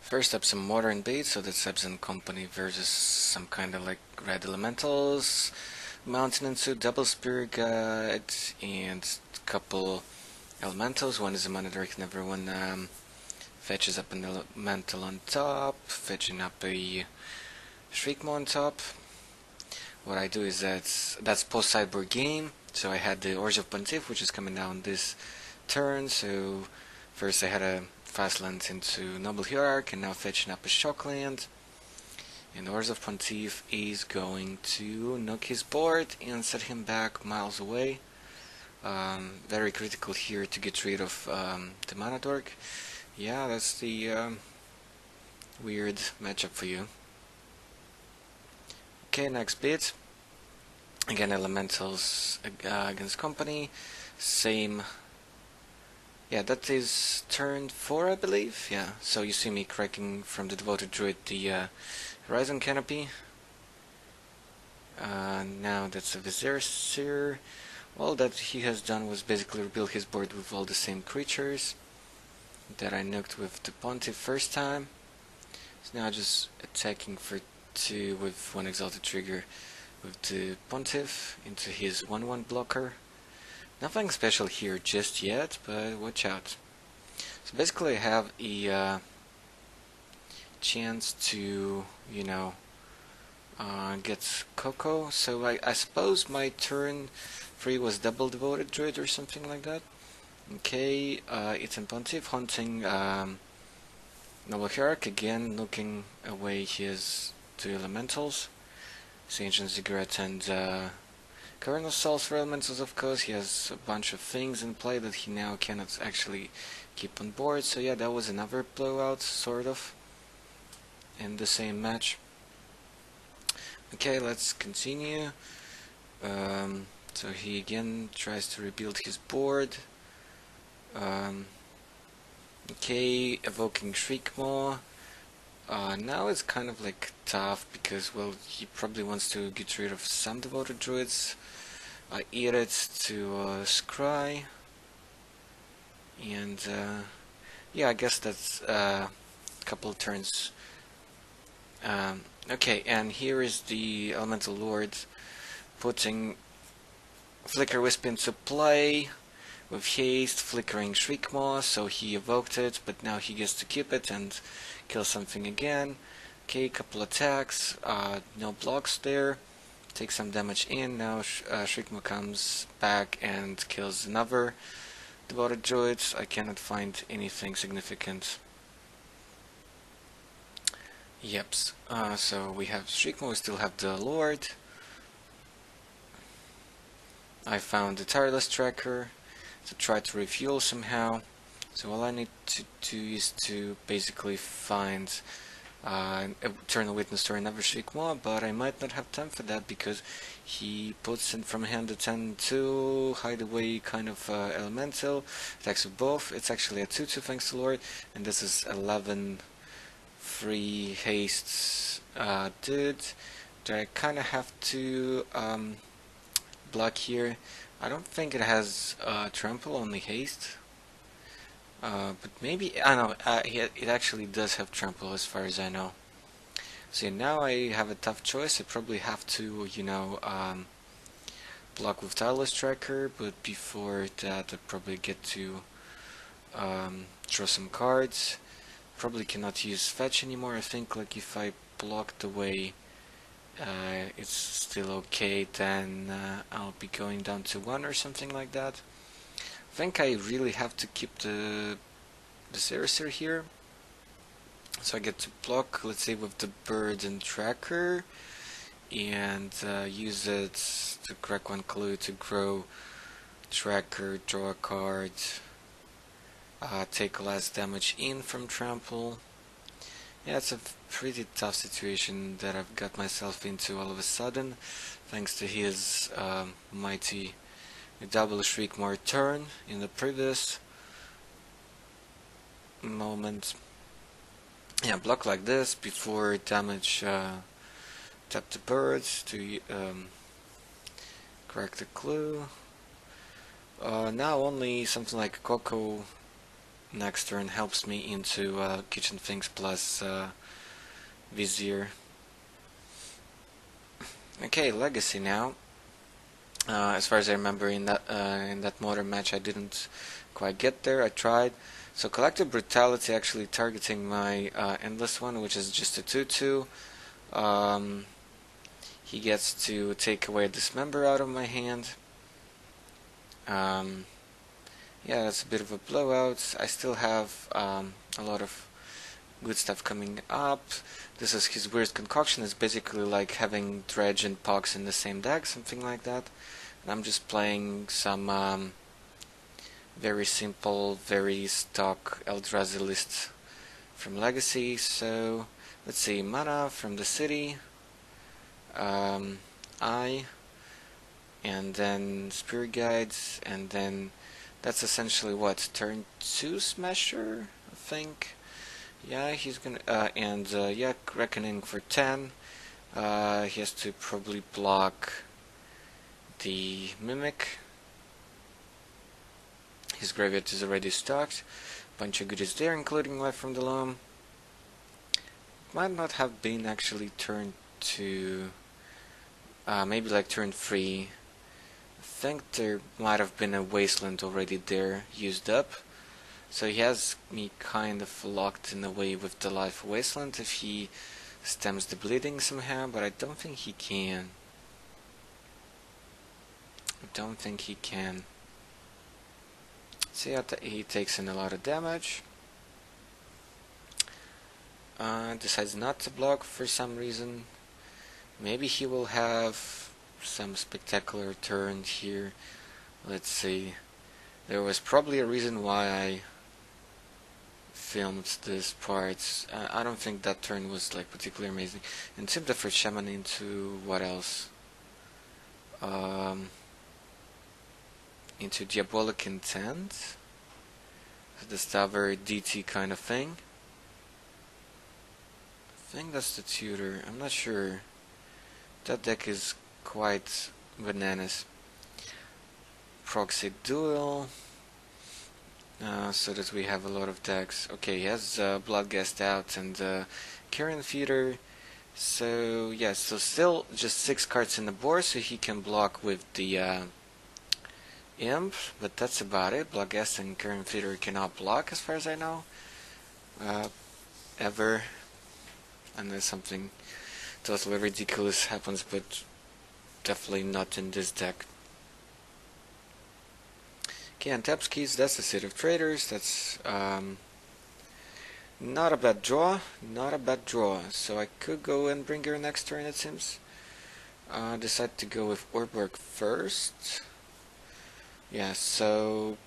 First up, some modern bait, so that's Abzan Company versus some kind of like red elementals, mountain and suit, double spear guide, and a couple elementals. One is a mana direct, and everyone fetches up an elemental on top, fetching up a Shriekmaw on top. What I do is that's post sideboard game, so I had the Orge of Pontiff, which is coming down this turn, so first I had a fast land into Noble Hierarch, and now fetching up a Shockland. And Orge of Pontiff is going to knock his board and set him back miles away. Very critical here to get rid of the Mana Dork. Yeah, that's the weird matchup for you. Okay, next bit. Again, elementals against company. Same. Yeah, that is turn 4, I believe. Yeah, so you see me cracking from the Devoted Druid the Horizon Canopy. Now that's a Vizier. All that he has done was basically rebuild his board with all the same creatures that I knocked with the Pontiff first time. So now just attacking for 2 with 1 Exalted Trigger with the Pontiff into his 1/1 blocker. Nothing special here just yet, but watch out. So basically I have a chance to, get Coco. So I suppose my turn 3 was double Devoted Druid or something like that. Okay, it's in Pontiff, hunting Noble Hierarch, again looking away his 2 elementals. Ancient Ziggurat and Kernel Souls for elementals, of course. He has a bunch of things in play that he now cannot actually keep on board. So yeah, that was another blowout, sort of, in the same match. Okay, let's continue. So he again tries to rebuild his board. Okay, evoking Shriekmaw. Now it's kind of like tough because, well, he probably wants to get rid of some Devoted Druids. I eat it to scry, and yeah, I guess that's a couple of turns. Okay, and here is the Elemental Lord putting Flicker Wisp into play with haste, flickering Shriekmaw, so he evoked it, but now he gets to keep it and kill something again. Okay, couple attacks, no blocks there. Take some damage in. Now Shriekmaw comes back and kills another Devoted Druid. I cannot find anything significant. Yep. So we have Shriekmaw, we still have the Lord. I found the Tireless Tracker to try to refuel somehow. So all I need to do is to basically find Eternal Witness to another Shriekmaw, but I might not have time for that because he puts in from hand a 10-2 hideaway kind of elemental, attacks with both. It's actually a 2-2 thanks to Lord, and this is 11 free haste dude that I kind of have to block here. I don't think it has trample, only haste. But maybe, I don't know, it actually does have trample as far as I know. So now I have a tough choice. I probably have to, block with Tireless Tracker, but before that I probably get to draw some cards. Probably cannot use fetch anymore. I think like if I block the way it's still okay, then I'll be going down to 1 or something like that. I think I really have to keep the Zeraster here. So I get to block, let's say, with the Bird and Tracker, and use it to crack 1 clue to grow Tracker, draw a card, take less damage in from Trample. Yeah, it's a pretty tough situation that I've got myself into all of a sudden, thanks to his mighty double Shriekmaw turn in the previous moment. Yeah, block like this before damage tap the birds to correct the clue. Now only something like Coco next turn helps me into Kitchen Things plus Vizier. Okay, Legacy now. As far as I remember, in that modern match, I didn't quite get there. I tried. So Collective Brutality actually targeting my Endless one, which is just a 2/2. He gets to take away Dismember out of my hand. Yeah, that's a bit of a blowout. I still have a lot of good stuff coming up. This is his weird concoction. It's basically like having Dredge and Pox in the same deck, something like that. And I'm just playing some very simple, very stock Eldrazi list from Legacy. So let's see, mana from the city, and then Spirit Guides, and then that's essentially what, turn 2 Smasher, I think. Yeah, he's gonna, yeah, Reckoning for 10. He has to probably block the Mimic. His graveyard is already stocked. Bunch of goodies there, including Life from the Loam. Might not have been actually turn 2. Maybe like turn 3. I think there might have been a Wasteland already there, used up. So he has me kind of locked in a way with the Life Wasteland if he stems the bleeding somehow, but I don't think he can. See, he takes in a lot of damage. Decides not to block for some reason. Maybe he will have some spectacular turn here. Let's see. There was probably a reason why I filmed this part. I don't think that turn was like particularly amazing. And tip the first Shaman into what else? Into Diabolic Intent. The Staver DT kind of thing. I think that's the tutor. I'm not sure. That deck is quite bananas. Proxy Duel. So that we have a lot of decks. Okay, he has Bloodghast out and Carrion Feeder. So yeah, so still just 6 cards in the board, so he can block with the Imp, but that's about it. Bloodghast and Carrion Feeder cannot block, as far as I know. Ever. Unless something totally ridiculous happens, but definitely not in this deck. Okay, untaps keys, that's the State of Traders. That's not a bad draw. So I could go and bring her next turn, it seems. Decide to go with Orborg first. Yeah, so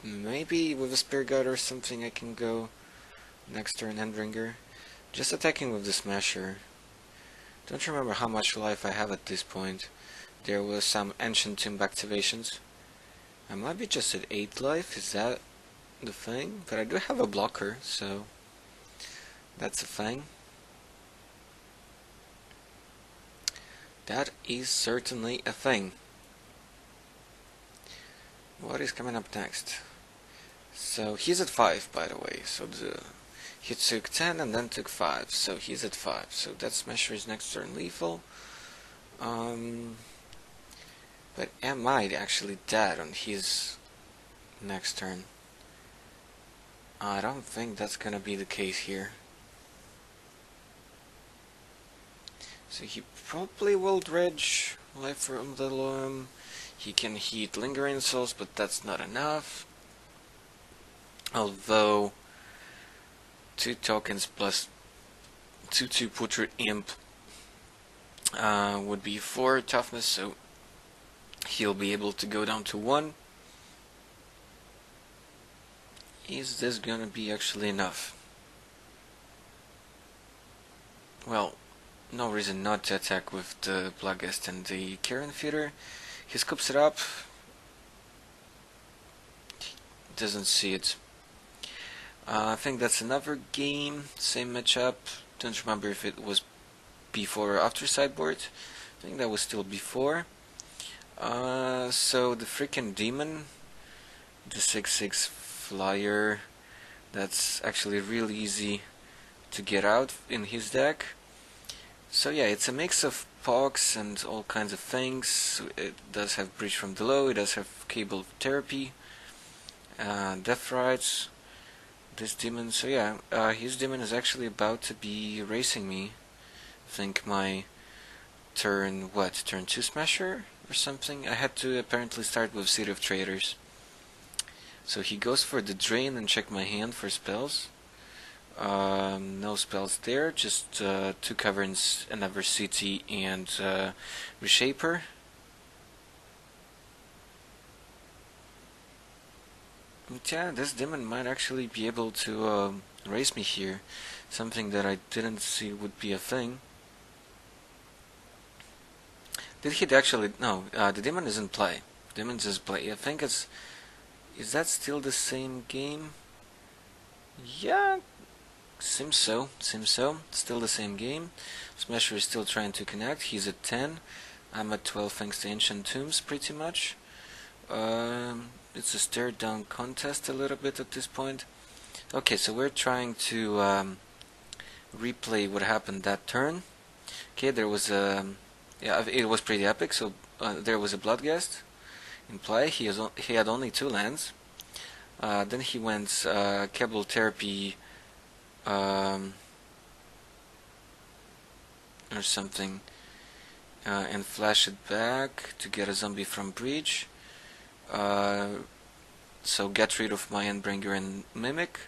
maybe with a Spirit Guide or something I can go next turn Endringer. Just attacking with the Smasher. Don't remember how much life I have at this point. There was some Ancient Tomb activations. I might be just at 8 life, is that the thing? But I do have a blocker, so that's a thing. That is certainly a thing. What is coming up next? So he's at 5, by the way. So he took 10 and then took 5. So he's at 5. So that Smasher is next turn lethal. But am I actually dead on his next turn? I don't think that's gonna be the case here. So he probably will Dredge Life from the Loam. He can heat Lingering Souls, but that's not enough. Although 2 tokens plus 2/2 Portrait Imp would be 4 toughness, so he'll be able to go down to 1. Is this gonna be actually enough? Well, no reason not to attack with the Bloodghast and the Carrion Feeder. He scoops it up. Doesn't see it. I think that's another game. Same matchup. Don't remember if it was before or after sideboard. I think that was still before. So the freaking demon, the 6/6 flyer, That's actually really easy to get out in his deck. So yeah, it's a mix of pogs and all kinds of things. It does have Breach from Below, it does have Cable Therapy, Death Rights, this demon. So yeah, his demon is actually about to be racing me. I think my turn 2 Smasher or something? I had to apparently start with City of Traders. So he goes for the Drain and check my hand for spells. No spells there, just 2 Caverns, another City, and Reshaper. But yeah, this demon might actually be able to race me here. Something that I didn't see would be a thing. Did he actually... No, the demon is in play. Demon's is play. I think it's... Is that still the same game? Yeah, seems so. Still the same game. Smasher is still trying to connect. He's at 10. I'm at 12 thanks to Ancient Tombs, pretty much. It's a stare down contest a little bit at this point. Okay, so we're trying to replay what happened that turn. Okay, there was a... Yeah, it was pretty epic. So there was a Bloodghast in play. He had only 2 lands. Then he went Cable Therapy or something, and flash it back to get a zombie from Breach. So get rid of my Endbringer and Mimic.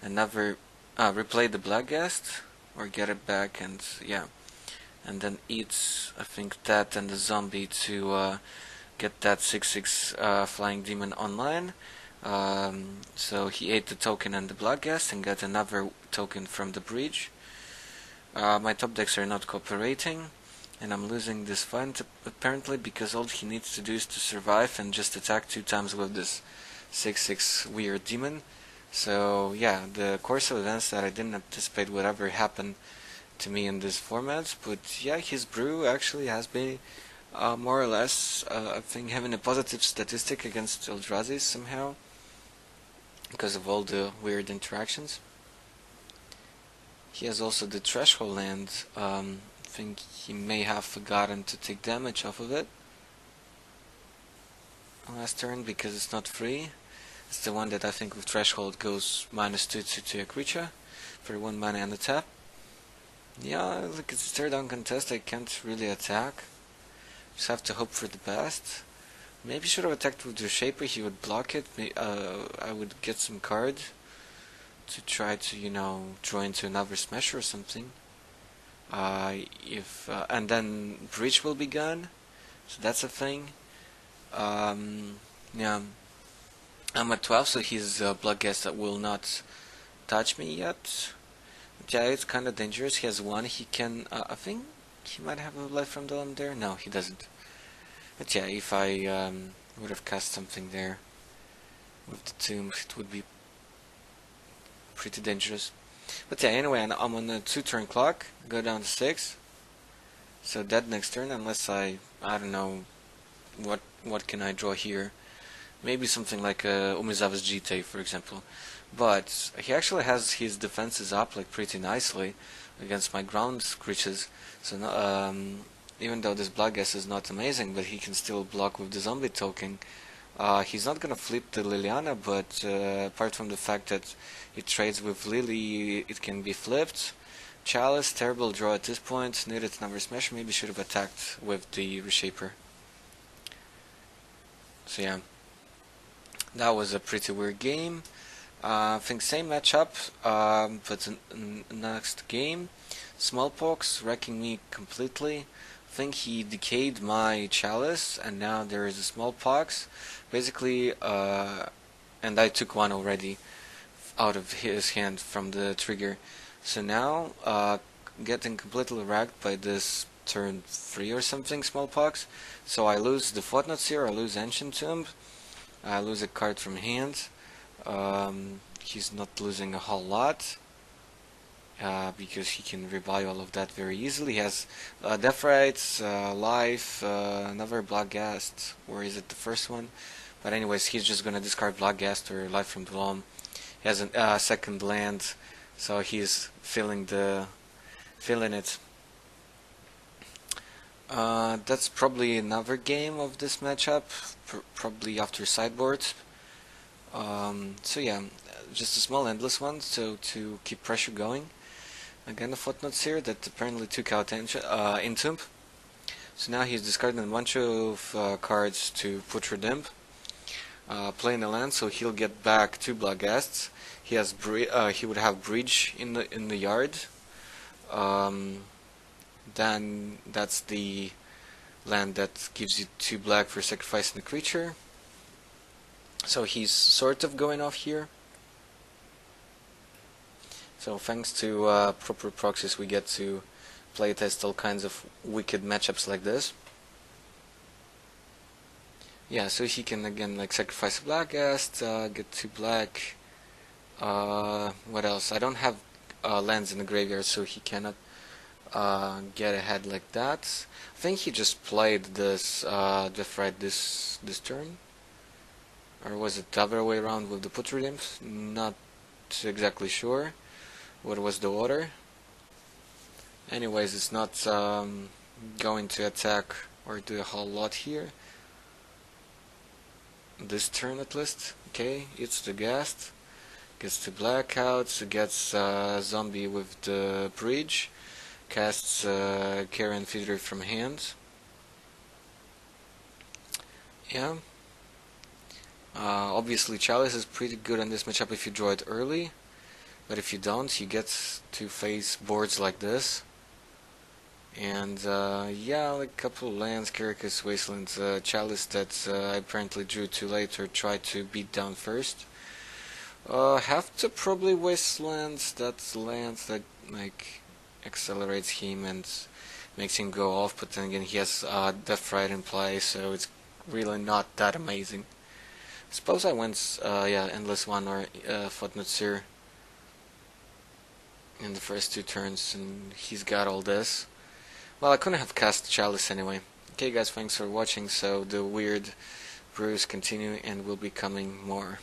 Another replay the Bloodghast or get it back, and yeah, and then eats I think that and the zombie to get that 6/6 flying demon online. So he ate the token and the Bloodghast and got another token from the Breach. My top decks are not cooperating, and I'm losing this fight apparently because all he needs to do is to survive and just attack 2 times with this 6/6 weird demon. So yeah, the course of events that I didn't anticipate would ever happen to me in this format, but yeah, his brew actually has been more or less, I think, having a positive statistic against Eldrazi somehow, because of all the weird interactions. He has also the Threshold land. I think he may have forgotten to take damage off of it last turn because it's not free. It's the one that I think with Threshold goes -2 to a creature for 1 mana and a tap. Yeah, look, it's a third down contest. I can't really attack. Just have to hope for the best. Maybe should have attacked with the Shaper. He would block it. I would get some card to try to, you know, draw into another Smasher or something. And then Breach will be gone. So that's a thing. Yeah, I'm at 12, so his Bloodghast will not touch me yet. Yeah, it's kind of dangerous. He has 1. He can... I think he might have a Life from the Limb there. No, he doesn't. But yeah, if I would have cast something there with the Tomb, it would be pretty dangerous. But yeah, anyway, I'm on a 2-turn clock. Go down to 6. So dead next turn, unless I don't know what can I draw here. Maybe something like Umezawa's GT, for example. But he actually has his defenses up like pretty nicely against my ground creatures. So even though this Bloodghast is not amazing, but he can still block with the zombie token. He's not gonna flip the Liliana, but apart from the fact that it trades with Lily, it can be flipped. Chalice, terrible draw at this point. Needed another smash. Maybe should have attacked with the Reshaper. So yeah, that was a pretty weird game. I think same matchup, but next game, Smallpox wrecking me completely. I think he decayed my Chalice, and now there is a Smallpox. Basically, and I took 1 already out of his hand from the trigger. So now, getting completely wrecked by this turn 3 or something Smallpox. So I lose the Footnotes here, I lose Ancient Tomb, I lose a card from hand. He's not losing a whole lot because he can rebuy all of that very easily. He has Death Rights, Life, another Bloodghast, or is it the first one? But anyways, he's just gonna discard Bloodghast or Life from the Loam He has a second land, so he's feeling it. That's probably another game of this matchup, probably after sideboard. So yeah, just a small endless one, so to keep pressure going. Again, the footnotes here that apparently took out Entomb. So now he's discarding a bunch of cards to put Redimp. Playing a land, so he'll get back 2 Bloodghasts. He would have Bridge in the yard. Then that's the land that gives you 2 black for sacrificing the creature. So he's sort of going off here. So thanks to proper proxies, we get to playtest all kinds of wicked matchups like this. Yeah, so he can again like sacrifice a Bloodghast, get 2 black. What else? I don't have lands in the graveyard, so he cannot get ahead like that. I think he just played this Deathright this turn, or was it the other way around with the put redeems? Not exactly sure what was the order. Anyways, it's not going to attack or do a whole lot here. This turn at least. Okay, it's the Ghast. Gets the blackouts, gets zombie with the bridge, casts Karen Feeder from hand. Yeah. Obviously Chalice is pretty good in this matchup if you draw it early, but if you don't, you get to face boards like this. And yeah, like a couple of lands, Kyrikis, Wastelands, Chalice that I apparently drew too late or tried to beat down first. Have to probably Wastelands, that's lands that like accelerates him and makes him go off, but then again he has Deathright in play, so it's really not that amazing. Suppose I went yeah, Endless One or Footnotes here in the first 2 turns, and he's got all this. Well, I couldn't have cast Chalice anyway. Okay guys, thanks for watching, so the weird brews continue and will be coming more.